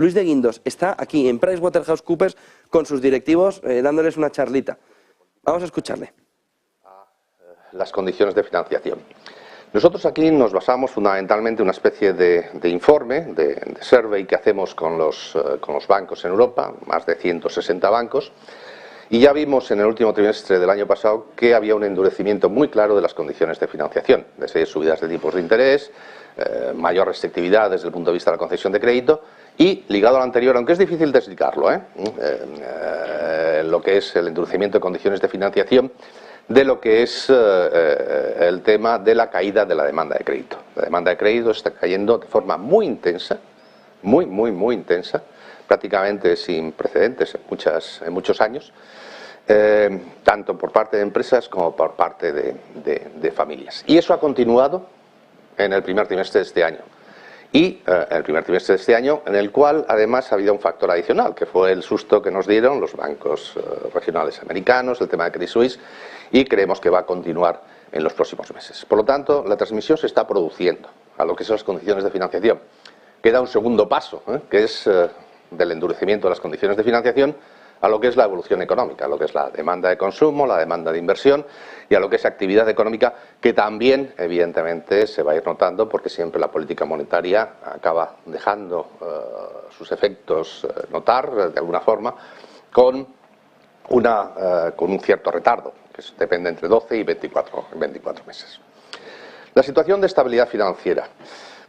Luis de Guindos está aquí en PricewaterhouseCoopers con sus directivos dándoles una charlita. Vamos a escucharle. Las condiciones de financiación. Nosotros aquí nos basamos fundamentalmente en una especie de informe, de survey que hacemos con los bancos en Europa, más de 160 bancos, y ya vimos en el último trimestre del año pasado que había un endurecimiento muy claro de las condiciones de financiación, desde subidas de tipos de interés, mayor restrictividad desde el punto de vista de la concesión de crédito y, ligado al anterior, aunque es difícil de explicarlo, lo que es el endurecimiento de condiciones de financiación, de lo que es el tema de la caída de la demanda de crédito. La demanda de crédito está cayendo de forma muy intensa, muy intensa, prácticamente sin precedentes en muchos años, tanto por parte de empresas como por parte de familias. Y eso ha continuado en el primer trimestre de este año. Y en el primer trimestre de este año, en el cual además ha habido un factor adicional, que fue el susto que nos dieron los bancos regionales americanos, el tema de Credit Suisse, y creemos que va a continuar en los próximos meses. Por lo tanto, la transmisión se está produciendo a lo que son las condiciones de financiación. Queda un segundo paso, que es del endurecimiento de las condiciones de financiación a lo que es la evolución económica, a lo que es la demanda de consumo, la demanda de inversión y a lo que es actividad económica, que también, evidentemente, se va a ir notando porque siempre la política monetaria acaba dejando sus efectos notar, de alguna forma, con un cierto retardo, que depende entre 12 y 24 meses. La situación de estabilidad financiera.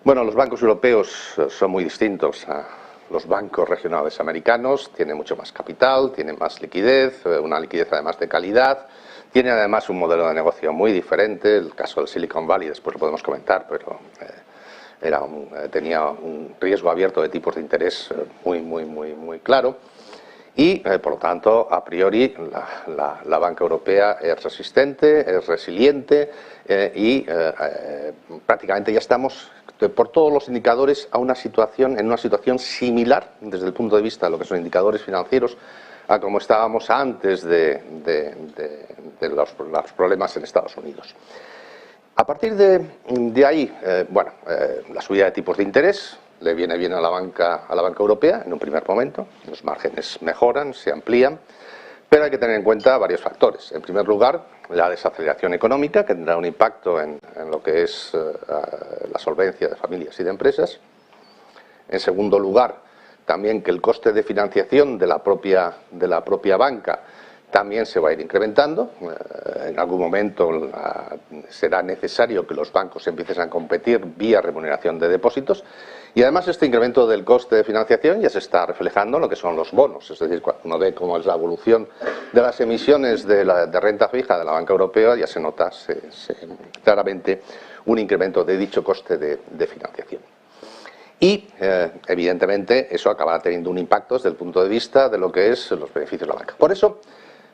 Bueno, los bancos europeos son muy distintos a los bancos regionales americanos, tienen mucho más capital, tienen más liquidez, una liquidez además de calidad, tienen además un modelo de negocio muy diferente. El caso del Silicon Valley, después lo podemos comentar, pero tenía un riesgo abierto de tipos de interés muy claro. Y, por lo tanto, a priori, la banca europea es resistente, es resiliente y prácticamente ya estamos, por todos los indicadores, en una situación similar desde el punto de vista de lo que son indicadores financieros a como estábamos antes de los problemas en Estados Unidos. A partir de ahí, la subida de tipos de interés le viene bien a la banca europea en un primer momento, los márgenes mejoran, se amplían, pero hay que tener en cuenta varios factores. En primer lugar, la desaceleración económica, que tendrá un impacto en lo que es la solvencia de familias y de empresas. En segundo lugar, también que el coste de financiación de la propia banca también se va a ir incrementando. En algún momento será necesario que los bancos empiecen a competir vía remuneración de depósitos. Y además este incremento del coste de financiación ya se está reflejando en lo que son los bonos. Es decir, cuando uno ve cómo es la evolución de las emisiones de renta fija de la banca europea, ya se nota claramente un incremento de dicho coste de financiación. Y, evidentemente, eso acabará teniendo un impacto desde el punto de vista de lo que es los beneficios de la banca. Por eso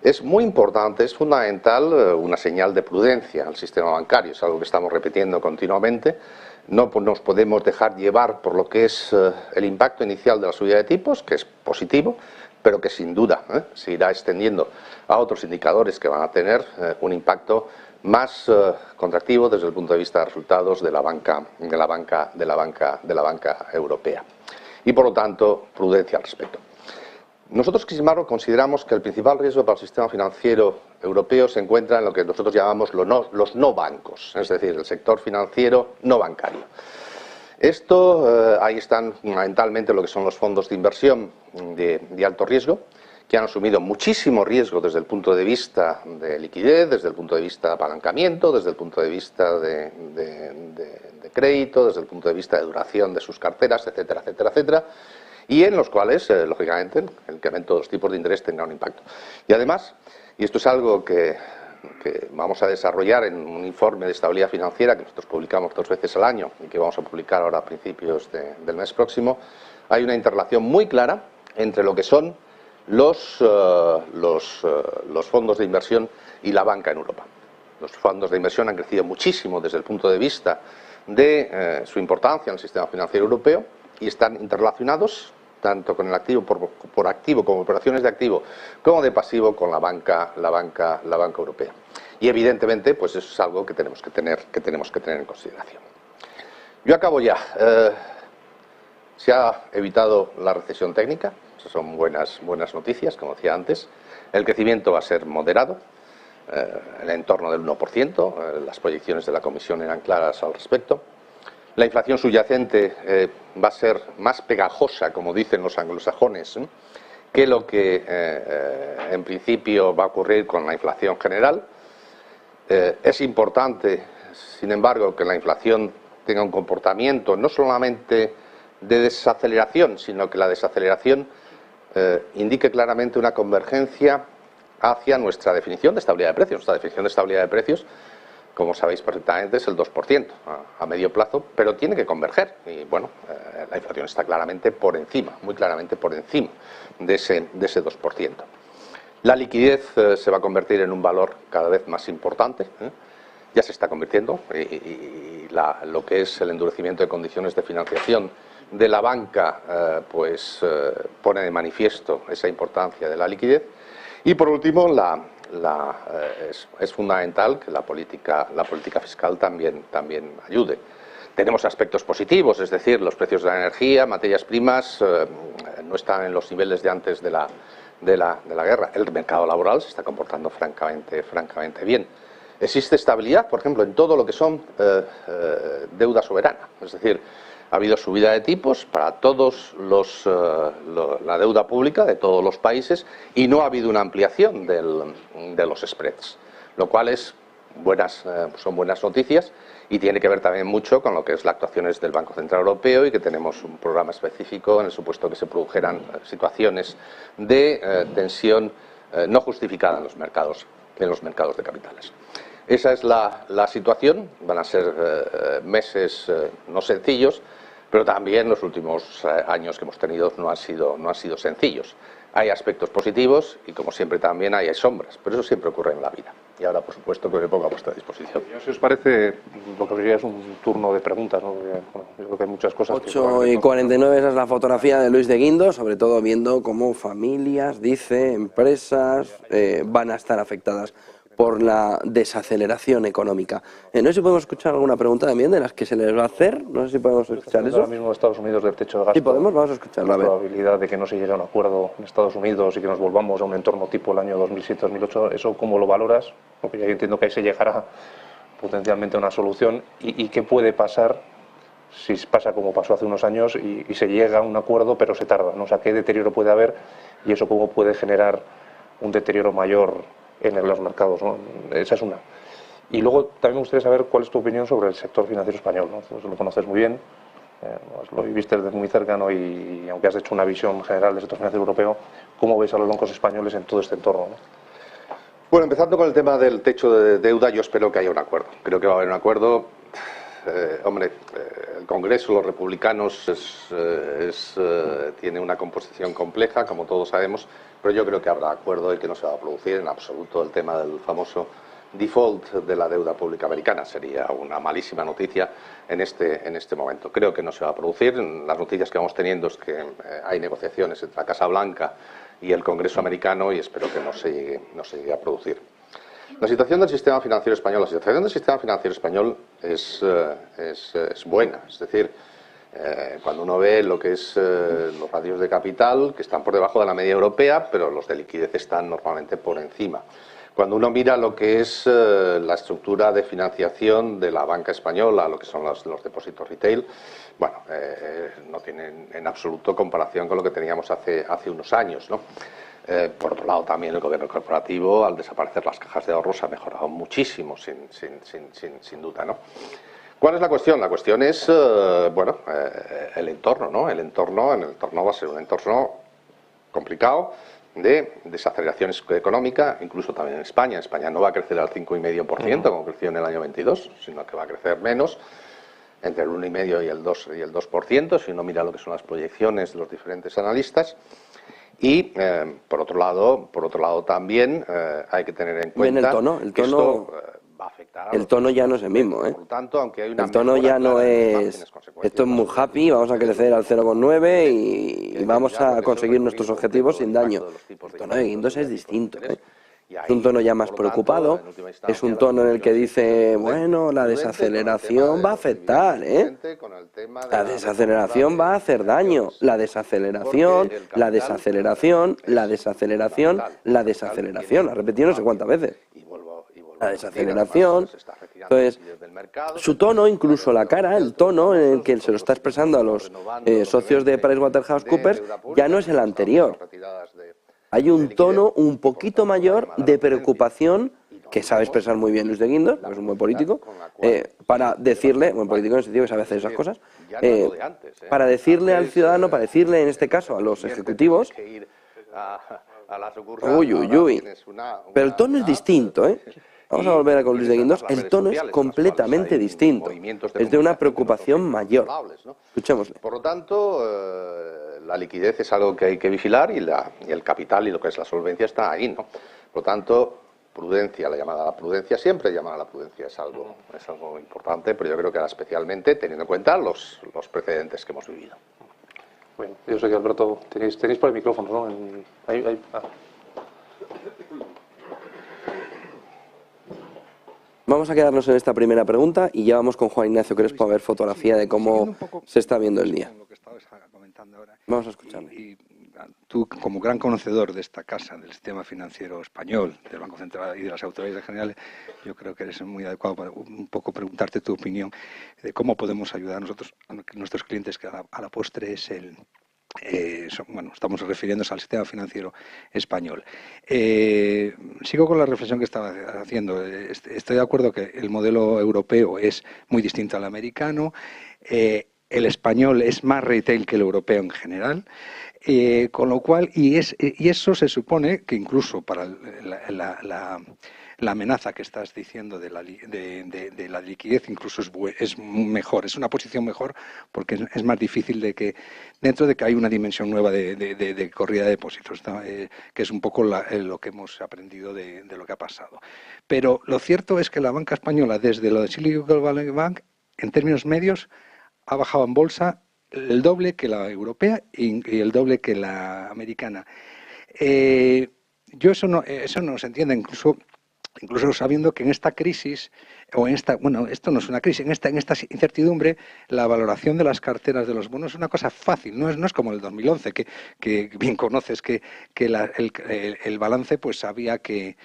es muy importante, es fundamental una señal de prudencia al sistema bancario. Es algo que estamos repitiendo continuamente. No nos podemos dejar llevar por lo que es el impacto inicial de la subida de tipos, que es positivo, pero que sin duda se irá extendiendo a otros indicadores que van a tener un impacto más contractivo desde el punto de vista de resultados de la banca europea. Y por lo tanto, prudencia al respecto. Nosotros, sin embargo, consideramos que el principal riesgo para el sistema financiero europeo se encuentra en lo que nosotros llamamos los no bancos, es decir, el sector financiero no bancario. Ahí están fundamentalmente lo que son los fondos de inversión de alto riesgo, que han asumido muchísimo riesgo desde el punto de vista de liquidez, desde el punto de vista de apalancamiento, desde el punto de vista de crédito, desde el punto de vista de duración de sus carteras, etcétera, etcétera, etcétera, y en los cuales, lógicamente, el incremento de los tipos de interés tendrá un impacto. Y además, y esto es algo que vamos a desarrollar en un informe de estabilidad financiera que nosotros publicamos 2 veces al año y que vamos a publicar ahora a principios del mes próximo, hay una interrelación muy clara entre lo que son los fondos de inversión y la banca en Europa. Los fondos de inversión han crecido muchísimo desde el punto de vista de su importancia en el sistema financiero europeo y están interrelacionados tanto con el activo por activo como operaciones de activo como de pasivo con la banca europea. Y evidentemente, pues eso es algo que tenemos que tener en consideración. Yo acabo ya. Se ha evitado la recesión técnica, esas son buenas noticias, como decía antes. El crecimiento va a ser moderado, en entorno del 1%, las proyecciones de la Comisión eran claras al respecto. La inflación subyacente va a ser más pegajosa, como dicen los anglosajones, que lo que en principio va a ocurrir con la inflación general. Es importante, sin embargo, que la inflación tenga un comportamiento no solamente de desaceleración, sino que la desaceleración indique claramente una convergencia hacia nuestra definición de estabilidad de precios. Nuestra definición de estabilidad de precios, como sabéis perfectamente, es el 2% a medio plazo, pero tiene que converger. Y bueno, la inflación está claramente por encima, muy claramente por encima de ese 2%. La liquidez se va a convertir en un valor cada vez más importante, ya se está convirtiendo, y lo que es el endurecimiento de condiciones de financiación de la banca pone de manifiesto esa importancia de la liquidez. Y por último, es fundamental que la política fiscal también ayude. Tenemos aspectos positivos, es decir, los precios de la energía, materias primas, no están en los niveles de antes de la guerra. El mercado laboral se está comportando francamente bien. Existe estabilidad, por ejemplo, en todo lo que son deuda soberana, es decir, ha habido subida de tipos para todos la deuda pública de todos los países y no ha habido una ampliación de los spreads, lo cual son buenas noticias y tiene que ver también mucho con lo que es las actuaciones del Banco Central Europeo y que tenemos un programa específico en el supuesto que se produjeran situaciones de tensión no justificada en los mercados de capitales. Esa es la situación. Van a ser meses no sencillos, pero también los últimos años que hemos tenido no han sido sencillos. Hay aspectos positivos y, como siempre, también hay sombras, pero eso siempre ocurre en la vida. Y ahora, por supuesto, que me pongo a vuestra disposición. Si os parece, lo que quería es un turno de preguntas, ¿no? Porque, bueno, yo creo que hay muchas cosas. 8:49, esa es la fotografía de Luis de Guindos, sobre todo viendo cómo familias, empresas van a estar afectadas por la desaceleración económica. No sé si podemos escuchar alguna pregunta también de las que se les va a hacer. No sé si podemos escuchar eso. Ahora mismo Estados Unidos del techo de gasto. Sí, podemos, vamos a escucharlo. La probabilidad de que no se llegue a un acuerdo en Estados Unidos y que nos volvamos a un entorno tipo el año 2007-2008, ¿eso cómo lo valoras? Porque yo entiendo que ahí se llegará potencialmente a una solución. ¿Y qué puede pasar si pasa como pasó hace unos años y se llega a un acuerdo pero se tarda, ¿no? O sea, ¿qué deterioro puede haber y eso cómo puede generar un deterioro mayor en los mercados, ¿no? Esa es una. Y luego también me gustaría saber cuál es tu opinión sobre el sector financiero español, ¿no? Tú lo conoces muy bien, lo viviste desde muy cercano y aunque has hecho una visión general del sector financiero europeo, ¿cómo ves a los bancos españoles en todo este entorno, ¿no? Bueno, empezando con el tema del techo de deuda, yo espero que haya un acuerdo. Creo que va a haber un acuerdo. El Congreso, los republicanos, tiene una composición compleja, como todos sabemos, pero yo creo que habrá acuerdo y que no se va a producir en absoluto el tema del famoso default de la deuda pública americana. Sería una malísima noticia en este momento. Creo que no se va a producir. Las noticias que vamos teniendo es que hay negociaciones entre la Casa Blanca y el Congreso americano y espero que no se llegue a producir. La situación del sistema financiero español, es buena, es decir, cuando uno ve lo que es los ratios de capital, que están por debajo de la media europea, pero los de liquidez están normalmente por encima. Cuando uno mira lo que es la estructura de financiación de la banca española, lo que son los depósitos retail, bueno, no tienen en absoluto comparación con lo que teníamos hace unos años, ¿no? Por otro lado, también el gobierno corporativo, al desaparecer las cajas de ahorros, ha mejorado muchísimo, sin duda, ¿no? ¿Cuál es la cuestión? La cuestión es, el entorno, ¿no? El entorno va a ser un entorno complicado de desaceleración económica, incluso también en España. España no va a crecer al 5,5% como creció en el año 22, sino que va a crecer menos, entre el 1,5% y el 2%, si uno mira lo que son las proyecciones de los diferentes analistas. Y por otro lado también hay que tener en cuenta que esto va a afectar a el tono ya no es el mismo, Por lo tanto, aunque hay una el tono ya no es esto es muy happy, vamos a crecer al 0,9 y vamos a conseguir nuestros objetivos sin daño. El tono de Guindos es distinto, Es un tono ya más preocupado, es un tono en el que dice, bueno, la desaceleración va a afectar, ¿eh? La desaceleración va a hacer daño, la desaceleración, la desaceleración, la desaceleración, la desaceleración, la ha repetido no sé cuántas veces. La desaceleración. Entonces, su tono, incluso la cara, el tono en el que se lo está expresando a los socios de PricewaterhouseCoopers, ya no es el anterior. Hay un tono un poquito mayor de preocupación, que sabe expresar muy bien Luis de Guindos, que es un buen político, para decirle, buen político en el sentido que sabe hacer esas cosas, para decirle al ciudadano, para decirle en este caso a los ejecutivos, uy, uy, uy, pero el tono es distinto, ¿eh? Vamos a volver con Luis de Guindos. El tono es completamente distinto. Es de una preocupación mayor. Escuchémosle. Por lo tanto, la liquidez es algo que hay que vigilar y el capital y lo que es la solvencia está ahí, ¿no? Por lo tanto, prudencia, la llamada a la prudencia, siempre llamar a la prudencia es algo importante, pero yo creo que ahora especialmente teniendo en cuenta los precedentes que hemos vivido. Bueno, yo sé que Alberto, tenéis por el micrófono, ¿no? Vamos a quedarnos en esta primera pregunta y ya vamos con Juan Ignacio Crespo a ver fotografía de cómo se está viendo el día. Vamos a escucharle. Y tú, como gran conocedor de esta casa, del sistema financiero español, del Banco Central y de las autoridades generales, yo creo que eres muy adecuado para un poco preguntarte tu opinión de cómo podemos ayudar nosotros a nuestros clientes, que a la postre es estamos refiriéndonos al sistema financiero español. Sigo con la reflexión que estaba haciendo. Estoy de acuerdo que el modelo europeo es muy distinto al americano. El español es más retail que el europeo en general, con lo cual, y eso se supone que incluso para la amenaza que estás diciendo de la liquidez incluso es mejor, es una posición mejor porque es más difícil dentro de que hay una dimensión nueva de corrida de depósitos, que es un poco lo que hemos aprendido de lo que ha pasado. Pero lo cierto es que la banca española, desde lo de Silicon Valley Bank, en términos medios, ha bajado en bolsa el doble que la europea y el doble que la americana. Eso no se entiende, incluso sabiendo que en esta crisis, esto no es una crisis, en esta incertidumbre, la valoración de las carteras de los bonos es una cosa fácil, no es como el 2011, que bien conoces que el balance, pues había que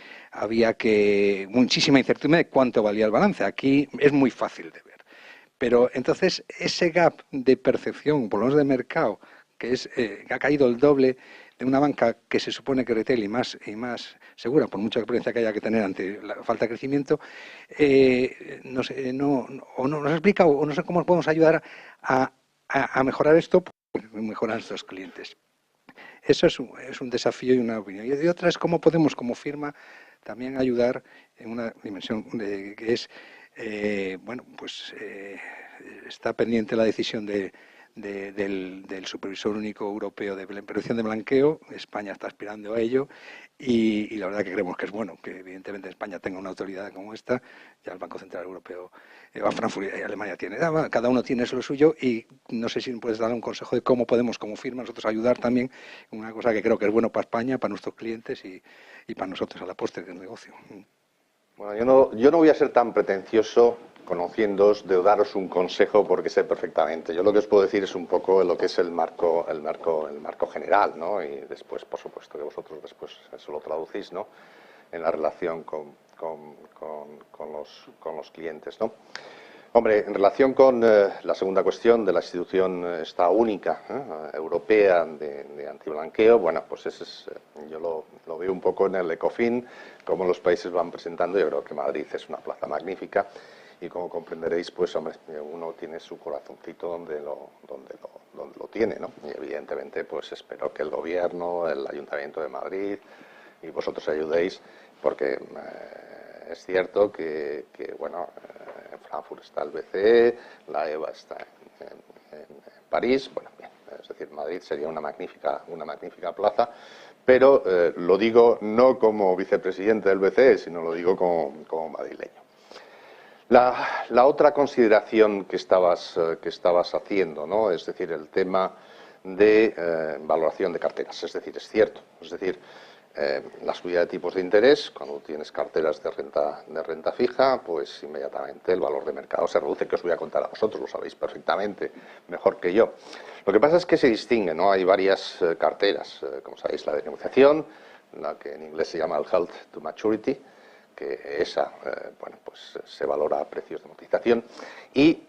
muchísima incertidumbre de cuánto valía el balance. Aquí es muy fácil de ver. Pero entonces ese gap de percepción, por lo menos de mercado, que ha caído el doble de una banca que se supone que retail y más segura, por mucha experiencia que haya que tener ante la falta de crecimiento, nos explica o no sé cómo podemos ayudar a mejorar esto, mejorar a nuestros clientes. Eso es un desafío y una opinión. Y otra es cómo podemos, como firma, también ayudar en una dimensión que es, está pendiente la decisión del Supervisor Único Europeo de prevención de blanqueo. España está aspirando a ello y la verdad que creemos que es bueno que evidentemente España tenga una autoridad como esta. Ya el Banco Central Europeo, Frankfurt y Alemania tiene, cada uno tiene lo suyo, y no sé si puedes dar un consejo de cómo podemos como firma nosotros ayudar también en una cosa que creo que es bueno para España, para nuestros clientes y para nosotros a la postre del negocio. Bueno, yo no voy a ser tan pretencioso conociéndoos de daros un consejo porque sé perfectamente. Yo lo que os puedo decir es un poco lo que es el marco general, ¿no? Y después, por supuesto, que vosotros después eso lo traducís, ¿no? En la relación con los clientes, ¿no? Hombre, en relación con la segunda cuestión de la institución esta única europea de antiblanqueo, bueno, pues ese es, yo lo veo un poco en el ECOFIN, cómo los países van presentando. Yo creo que Madrid es una plaza magnífica y como comprenderéis, pues hombre, uno tiene su corazoncito donde lo tiene, ¿no? Y evidentemente, pues espero que el gobierno, el Ayuntamiento de Madrid y vosotros ayudéis, porque es cierto que en Frankfurt está el BCE, la EBA está en París, bueno, bien, es decir, Madrid sería una magnífica plaza, pero lo digo no como vicepresidente del BCE, sino lo digo como madrileño. La otra consideración que estabas haciendo, ¿no? Es decir, el tema de valoración de carteras, es decir, es cierto, es decir, la subida de tipos de interés, cuando tienes carteras de renta fija, pues inmediatamente el valor de mercado se reduce, que os voy a contar a vosotros, lo sabéis perfectamente, mejor que yo. Lo que pasa es que se distingue, ¿no? Hay varias carteras, como sabéis, la de negociación, la que en inglés se llama el Held to Maturity, que esa, bueno, pues se valora a precios de amortización, y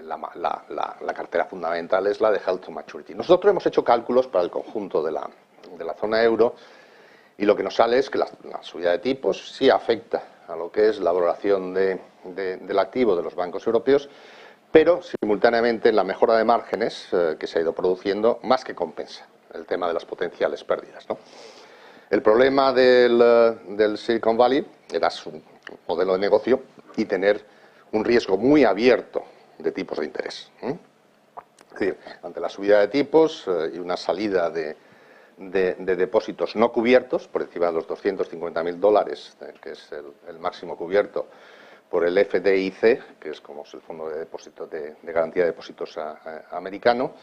la cartera fundamental es la de Held to Maturity. Nosotros hemos hecho cálculos para el conjunto de la zona euro, y lo que nos sale es que la subida de tipos sí afecta a lo que es la valoración del activo de los bancos europeos, pero simultáneamente la mejora de márgenes que se ha ido produciendo más que compensa el tema de las potenciales pérdidas, ¿no? El problema del Silicon Valley era su modelo de negocio y tener un riesgo muy abierto de tipos de interés. Es decir, ante la subida de tipos y una salida de depósitos no cubiertos, por encima de los $250.000, que es el máximo cubierto por el FDIC, que es como el Fondo de Depósitos de Garantía de Depósitos americano,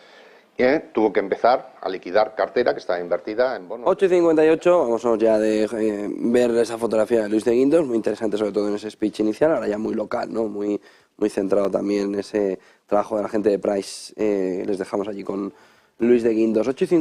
tuvo que empezar a liquidar cartera que estaba invertida en bonos. 8:58, vamos ya de ver esa fotografía de Luis de Guindos, muy interesante sobre todo en ese speech inicial, ahora ya muy local, ¿no? Muy centrado también en ese trabajo de la gente de Price. Les dejamos allí con Luis de Guindos. 8:50.